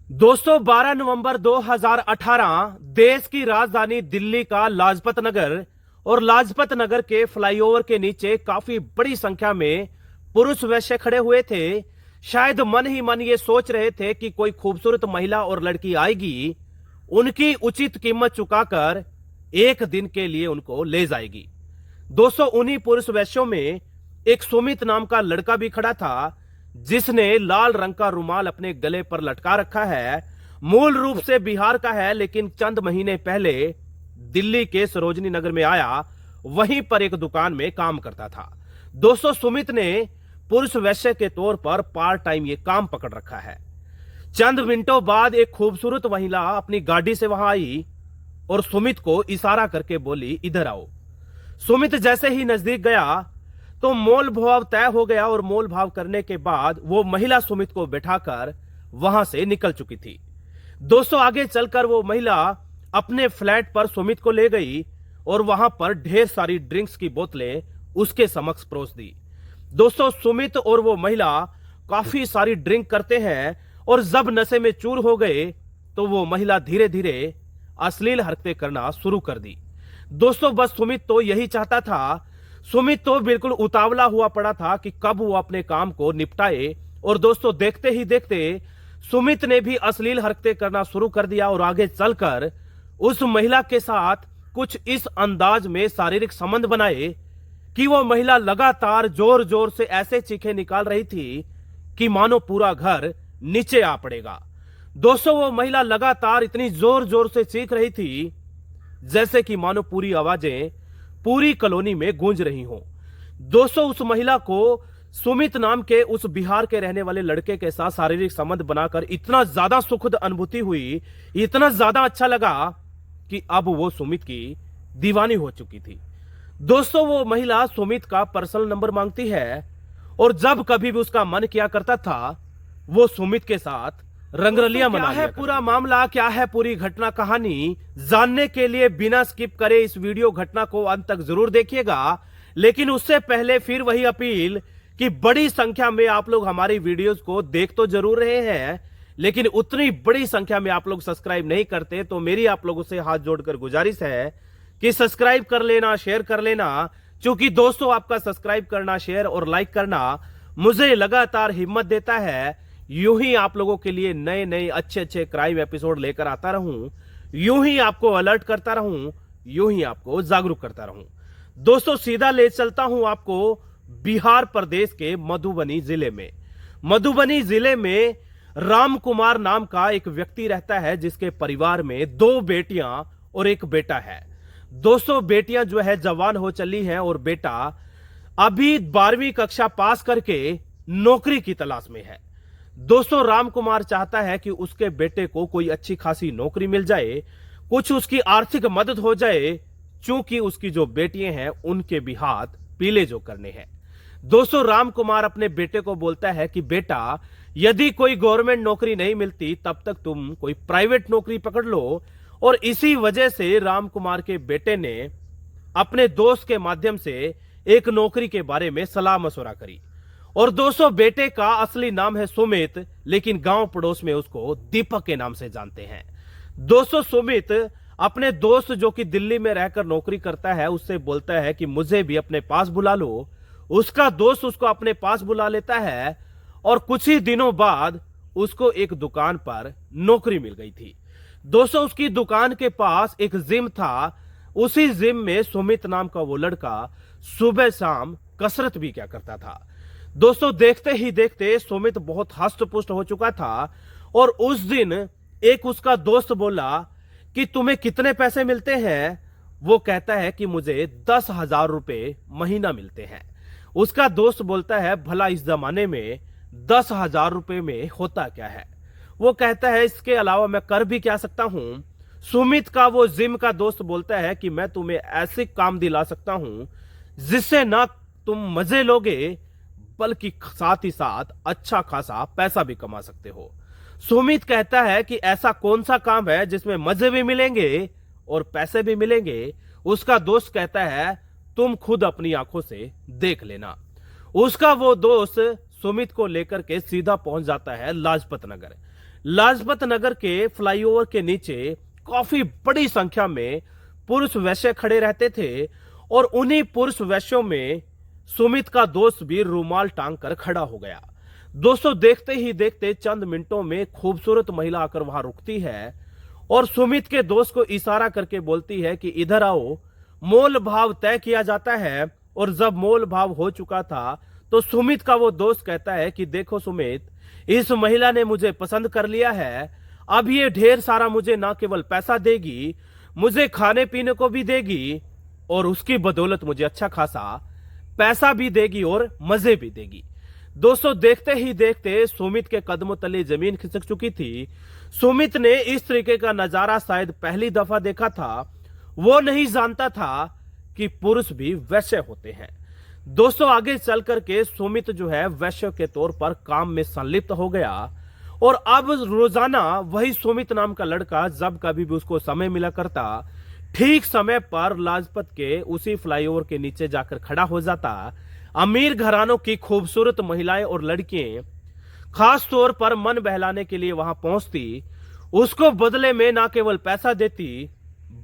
दोस्तों 12 नवंबर 2018 देश की राजधानी दिल्ली का लाजपत नगर और लाजपत नगर के फ्लाईओवर के नीचे काफी बड़ी संख्या में पुरुष वैश्य खड़े हुए थे। शायद मन ही मन ये सोच रहे थे कि कोई खूबसूरत महिला और लड़की आएगी, उनकी उचित कीमत चुकाकर एक दिन के लिए उनको ले जाएगी। दोस्तों उन्हीं पुरुष वैश्यों में एक सुमित नाम का लड़का भी खड़ा था, जिसने लाल रंग का रुमाल अपने गले पर लटका रखा है। मूल रूप से बिहार का है, लेकिन चंद महीने पहले दिल्ली के सरोजनी नगर में आया, वहीं पर एक दुकान में काम करता था। दोस्तों सुमित ने पुरुष वैश्य के तौर पर पार्ट टाइम ये काम पकड़ रखा है। चंद मिनटों बाद एक खूबसूरत महिला अपनी गाड़ी से वहां आई और सुमित को इशारा करके बोली, इधर आओ। सुमित जैसे ही नजदीक गया तो मोल भाव तय हो गया और मोल भाव करने के बाद वो महिला सुमित को बैठाकर वहां से निकल चुकी थी। दोस्तों आगे चलकर वो महिला अपने फ्लैट पर सुमित को ले गई और वहां पर ढेर सारी ड्रिंक्स की बोतलें उसके समक्ष परोस दी। दोस्तों सुमित और वो महिला काफी सारी ड्रिंक करते हैं और जब नशे में चूर हो गए तो वो महिला धीरे धीरे अश्लील हरकतें करना शुरू कर दी। दोस्तों बस सुमित तो यही चाहता था। सुमित तो बिल्कुल उतावला हुआ पड़ा था कि कब वो अपने काम को निपटाए, और दोस्तों देखते ही देखते सुमित ने भी अश्लील हरकतें करना शुरू कर दिया और आगे चलकर उस महिला के साथ कुछ इस अंदाज में शारीरिक संबंध बनाए कि वो महिला लगातार जोर जोर से ऐसे चीखें निकाल रही थी कि मानो पूरा घर नीचे आ पड़ेगा। दोस्तों वो महिला लगातार इतनी जोर जोर से चीख रही थी जैसे कि मानो पूरी आवाजें पूरी कॉलोनी में गूंज रही हो। दोस्तों उस महिला को सुमित नाम के उस बिहार के रहने वाले लड़के के साथ शारीरिक संबंध बनाकर इतना ज्यादा सुखद अनुभूति हुई, इतना ज्यादा अच्छा लगा कि अब वो सुमित की दीवानी हो चुकी थी। दोस्तों वो महिला सुमित का पर्सनल नंबर मांगती है और जब कभी भी उसका मन किया करता था वो सुमित के साथ रंगरलियां मना लिया। पूरा मामला क्या है, पूरी घटना कहानी जानने के लिए बिना स्किप करे इस वीडियो घटना को अंत तक जरूर देखिएगा। लेकिन उससे पहले फिर वही अपील कि बड़ी संख्या में आप लोग हमारी वीडियोस को देख तो जरूर रहे हैं, लेकिन उतनी बड़ी संख्या में आप लोग सब्सक्राइब नहीं करते, तो मेरी आप लोगों से हाथ जोड़कर गुजारिश है कि सब्सक्राइब कर लेना, शेयर कर लेना। क्योंकि दोस्तों आपका सब्सक्राइब करना, शेयर और लाइक करना मुझे लगातार हिम्मत देता है। यूं ही आप लोगों के लिए नए नए अच्छे अच्छे क्राइम एपिसोड लेकर आता रहूं, यूं ही आपको अलर्ट करता रहूं, यूं ही आपको जागरूक करता रहूं। दोस्तों सीधा ले चलता हूं आपको बिहार प्रदेश के मधुबनी जिले में। मधुबनी जिले में राम कुमार नाम का एक व्यक्ति रहता है, जिसके परिवार में 2 बेटियां और एक बेटा है। दोस्तों बेटियां जो है जवान हो चली हैं और बेटा अभी 12वीं कक्षा पास करके नौकरी की तलाश में है। दोस्तों राम कुमार चाहता है कि उसके बेटे को कोई अच्छी खासी नौकरी मिल जाए, कुछ उसकी आर्थिक मदद हो जाए, क्योंकि उसकी जो बेटियां हैं उनके भी हाथ पीले जो करने हैं। दोस्तों राम कुमार अपने बेटे को बोलता है कि बेटा यदि कोई गवर्नमेंट नौकरी नहीं मिलती तब तक तुम कोई प्राइवेट नौकरी पकड़ लो। और इसी वजह से राम कुमार के बेटे ने अपने दोस्त के माध्यम से एक नौकरी के बारे में सलाह मशवरा करी। और दोस्तों बेटे का असली नाम है सुमित, लेकिन गांव पड़ोस में उसको दीपक के नाम से जानते हैं। दोस्तों सुमित अपने दोस्त जो कि दिल्ली में रहकर नौकरी करता है उससे बोलता है कि मुझे भी अपने पास बुला लो। उसका दोस्त उसको अपने पास बुला लेता है और कुछ ही दिनों बाद उसको एक दुकान पर नौकरी मिल गई थी। दोस्तों उसकी दुकान के पास एक जिम था। उसी जिम में सुमित नाम का वो लड़का सुबह शाम कसरत भी क्या करता था। दोस्तों देखते ही देखते सुमित बहुत हष्ट पुष्ट हो चुका था और उस दिन एक उसका दोस्त बोला कि तुम्हें कितने पैसे मिलते हैं। वो कहता है कि मुझे 10,000 रुपए महीना मिलते हैं। उसका दोस्त बोलता है भला इस जमाने में 10,000 रुपए में होता क्या है। वो कहता है इसके अलावा मैं कर भी क्या सकता हूं। सुमित का वो जिम का दोस्त बोलता है कि मैं तुम्हें ऐसे काम दिला सकता हूं जिससे ना तुम मजे लोगे बल्कि साथ ही साथ अच्छा खासा पैसा भी कमा सकते हो। सुमित कहता है कि ऐसा कौन सा काम है जिसमें मजे भी मिलेंगे और पैसे भी मिलेंगे। उसका दोस्त कहता है तुम खुद अपनी आंखों से देख लेना। उसका वो दोस्त सुमित को लेकर के सीधा पहुंच जाता है लाजपत नगर। लाजपत नगर के फ्लाईओवर के नीचे काफी बड़ी संख्या में पुरुष वैश्य खड़े रहते थे और उन्हीं पुरुष वैश्यों में सुमित का दोस्त भी रूमाल टांग कर खड़ा हो गया। दोस्तों, देखते ही देखते चंद मिनटों में खूबसूरत महिला आकर वहां रुकती है और सुमित के दोस्त को इशारा करके बोलती है कि इधर आओ, मोल भाव तय किया जाता है। और जब मोल भाव हो चुका था तो सुमित का वो दोस्त कहता है कि देखो सुमित, इस महिला ने मुझे पसंद कर लिया है। अब ये ढेर सारा मुझे ना केवल पैसा देगी, मुझे खाने पीने को भी देगी और उसकी बदौलत मुझे अच्छा खासा पैसा भी देगी और मजे भी देगी। दोस्तों, देखते ही देखते सुमित के कदमों तले जमीन खिसक चुकी थी। सुमित ने इस तरीके का नजारा शायद पहली दफा देखा था। वो नहीं जानता था कि पुरुष भी वैश्य होते हैं। दोस्तों, आगे चल करके सुमित जो है वैश्य के तौर पर काम में संलिप्त हो गया और अब रोजाना वही सुमित नाम का लड़का जब कभी भी उसको समय मिला करता, ठीक समय पर लाजपत के उसी फ्लाईओवर के नीचे जाकर खड़ा हो जाता। अमीर घरानों की खूबसूरत महिलाएं और लड़कियां खास तौर पर मन बहलाने के लिए वहां पहुंचती। उसको बदले में ना केवल पैसा देती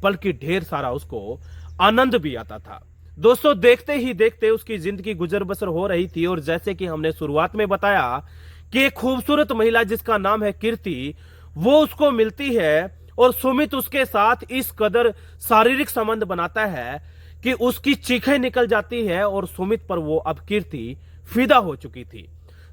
बल्कि ढेर सारा उसको आनंद भी आता था। दोस्तों, देखते ही देखते उसकी जिंदगी गुजर बसर हो रही थी और जैसे कि हमने शुरुआत में बताया कि एक खूबसूरत महिला जिसका नाम है कीर्ति, वो उसको मिलती है और सुमित उसके साथ इस कदर शारीरिक संबंध बनाता है कि उसकी चीखें निकल जाती है और सुमित पर वो अब कीर्ति फिदा हो चुकी थी।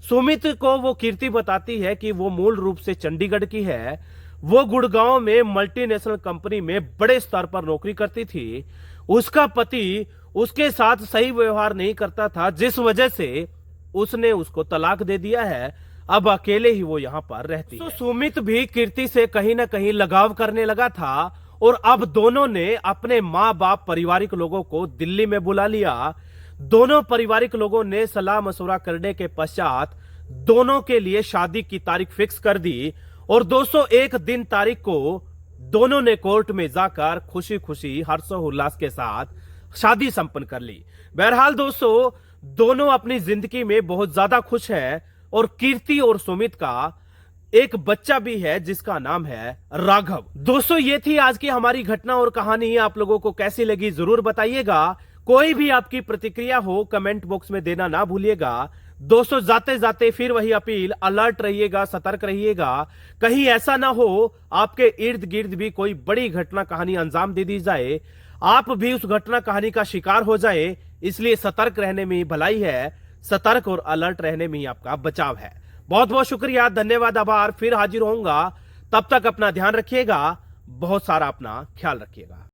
सुमित को वो कीर्ति बताती है कि वो मूल रूप से चंडीगढ़ की है। वो गुड़गांव में मल्टीनेशनल कंपनी में बड़े स्तर पर नौकरी करती थी। उसका पति उसके साथ सही व्यवहार नहीं करता था, जिस वजह से उसने उसको तलाक दे दिया है। अब अकेले ही वो यहाँ पर रहती है। तो सुमित भी कीर्ति से कहीं ना कहीं लगाव करने लगा था और अब दोनों ने अपने माँ बाप पारिवारिक लोगों को दिल्ली में बुला लिया। दोनों पारिवारिक लोगों ने सलाह मशवरा करने के पश्चात दोनों के लिए शादी की तारीख फिक्स कर दी और 201 दिन तारीख को दोनों ने कोर्ट में जाकर खुशी खुशी हर्षोल्लास के साथ शादी संपन्न कर ली। बहरहाल दोस्तों, दोनों अपनी जिंदगी में बहुत ज्यादा खुश है और कीर्ति और सुमित का एक बच्चा भी है जिसका नाम है राघव। दोस्तों, ये थी आज की हमारी घटना और कहानी। आप लोगों को कैसी लगी जरूर बताइएगा। कोई भी आपकी प्रतिक्रिया हो कमेंट बॉक्स में देना ना भूलिएगा। दोस्तों, जाते जाते फिर वही अपील, अलर्ट रहिएगा, सतर्क रहिएगा। कहीं ऐसा ना हो आपके इर्द गिर्द भी कोई बड़ी घटना कहानी अंजाम दे दी जाए, आप भी उस घटना कहानी का शिकार हो जाए। इसलिए सतर्क रहने में ही भलाई है, सतर्क और अलर्ट रहने में ही आपका बचाव है। बहुत बहुत शुक्रिया, धन्यवाद, आभार। फिर हाजिर होऊंगा। तब तक अपना ध्यान रखिएगा, बहुत सारा अपना ख्याल रखिएगा।